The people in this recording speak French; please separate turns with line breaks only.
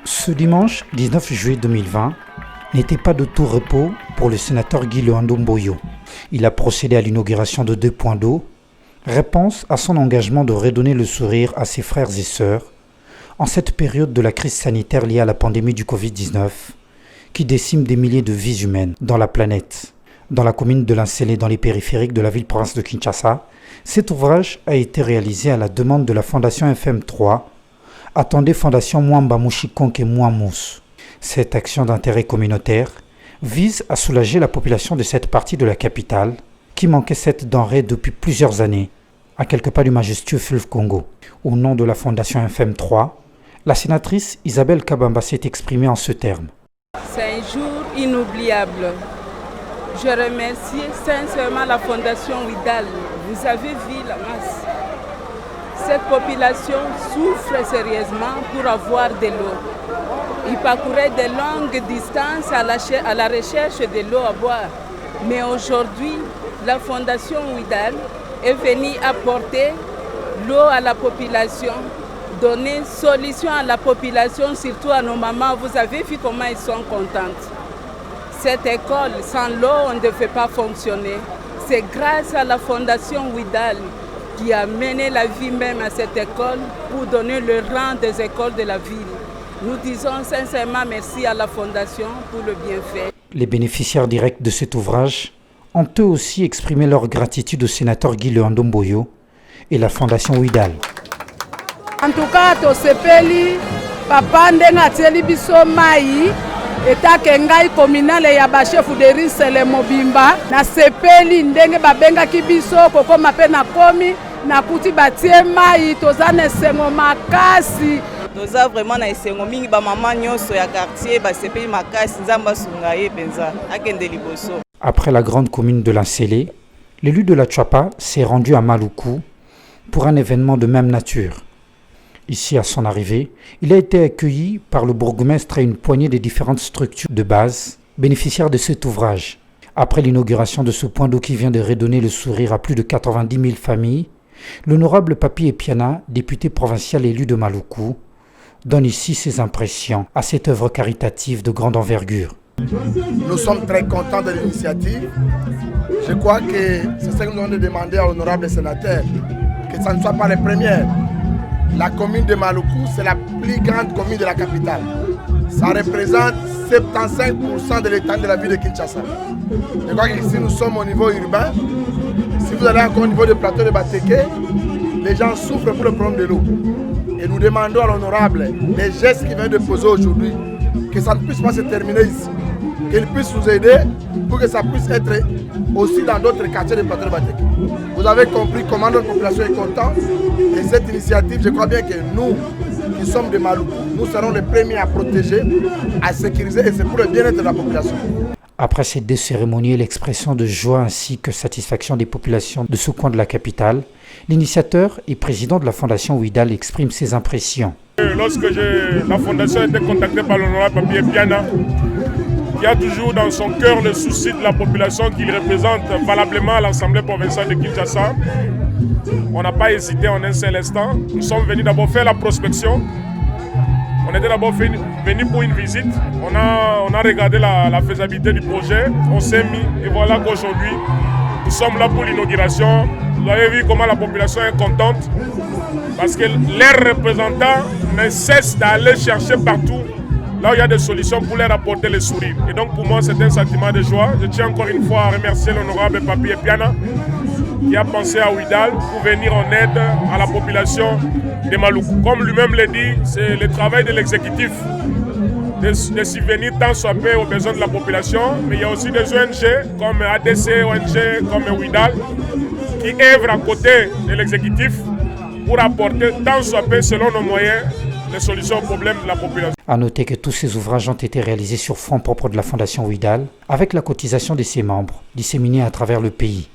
Ce dimanche 19 juillet 2020 n'était pas de tout repos pour le sénateur Guy Loando Mboyo. Il a procédé à l'inauguration de 2 points d'eau, réponse à son engagement de redonner le sourire à ses frères et sœurs en cette période de la crise sanitaire liée à la pandémie du Covid-19 qui décime des milliers de vies humaines dans la planète. Dans la commune de Linsélé, dans les périphériques de la ville-province de Kinshasa, cet ouvrage a été réalisé à la demande de la Fondation FM3, attendez Fondation Mwamba Mushikonke Mwamous. Cette action d'intérêt communautaire vise à soulager la population de cette partie de la capitale qui manquait cette denrée depuis plusieurs années, à quelques pas du majestueux fleuve Congo. Au nom de la Fondation FM3, la sénatrice Isabelle Kabamba s'est exprimée en ce terme.
C'est un jour inoubliable. Je remercie sincèrement la Fondation Widal. Vous avez vu la masse. Cette population souffre sérieusement pour avoir de l'eau. Ils parcouraient de longues distances à la recherche de l'eau à boire. Mais aujourd'hui, la Fondation Widal est venue apporter l'eau à la population, donner solution à la population, surtout à nos mamans. Vous avez vu comment ils sont contentes. Cette école, sans l'eau, on ne devait pas fonctionner. C'est grâce à la Fondation Widal qui a mené la vie même à cette école pour donner le rang des écoles de la ville. Nous disons sincèrement merci à la Fondation pour le bienfait.
Les bénéficiaires directs de cet ouvrage ont eux aussi exprimé leur gratitude au sénateur Guy Loando Mboyo et la Fondation Widal.
En tout cas, tosepeli papa ndenga atieli biso mai etake ngai communale ya bashefu de Linsélé mobimba na sepeli ndenge babengaki biso kokoma pe na komi na kuti batie mai toza na esengo makasi.
Toza vraiment na esengo mingi ba mama nyonso ya quartier basepeli makasi nzamba asunga ye penza akende liboso.
Après la grande commune de Linsélé, l'élu de la Tchapa s'est rendu à Maluku pour un événement de même nature. Ici, à son arrivée, il a été accueilli par le bourgmestre et une poignée des différentes structures de base bénéficiaires de cet ouvrage. Après l'inauguration de ce point d'eau qui vient de redonner le sourire à plus de 90 000 familles, l'honorable Papi Epiana, député provincial élu de Maluku, donne ici ses impressions à cette œuvre caritative de grande envergure.
Nous sommes très contents de l'initiative. Je crois que c'est ce que nous devons demander à l'honorable sénateur, que ça ne soit pas les premières. La commune de Maluku, c'est la plus grande commune de la capitale. Ça représente 75% de l'étendue de la ville de Kinshasa. Je crois que si nous sommes au niveau urbain, si vous allez encore au niveau du plateau de Bateke, les gens souffrent pour le problème de l'eau. Et nous demandons à l'honorable les gestes qu'il vient de poser aujourd'hui, que ça ne puisse pas se terminer ici, qu'il puisse nous aider pour que ça puisse être aussi dans d'autres quartiers du plateau de Bateke. Vous avez compris comment notre population est contente. Et cette initiative, je crois bien que nous, qui sommes de Maluku, nous serons les premiers à protéger, à sécuriser, et c'est pour le bien-être de la population.
Après ces 2 cérémonies, l'expression de joie ainsi que satisfaction des populations de ce coin de la capitale, l'initiateur et président de la Fondation Widal exprime ses impressions.
Lorsque la Fondation a été contactée par l'honorable Papi Epiana, qui a toujours dans son cœur le souci de la population qu'il représente valablement à l'Assemblée provinciale de Kinshasa, on n'a pas hésité en un seul instant. Nous sommes venus d'abord faire la prospection. On était d'abord venus pour une visite. On a regardé la faisabilité du projet. On s'est mis et voilà qu'aujourd'hui, nous sommes là pour l'inauguration. Vous avez vu comment la population est contente parce que leurs représentants ne cessent d'aller chercher partout là où il y a des solutions pour leur apporter le sourire. Et donc pour moi, c'est un sentiment de joie. Je tiens encore une fois à remercier l'honorable Papi Epiana qui a pensé à Widal pour venir en aide à la population de Maluku. Comme lui-même l'a dit, c'est le travail de l'exécutif de subvenir tant soit peu aux besoins de la population, mais il y a aussi des ONG comme ADC, ONG comme Widal qui œuvrent à côté de l'exécutif pour apporter tant soit peu selon nos moyens les solutions aux problèmes de la population.
A noter que tous ces ouvrages ont été réalisés sur fonds propres de la Fondation Widal avec la cotisation de ses membres disséminés à travers le pays.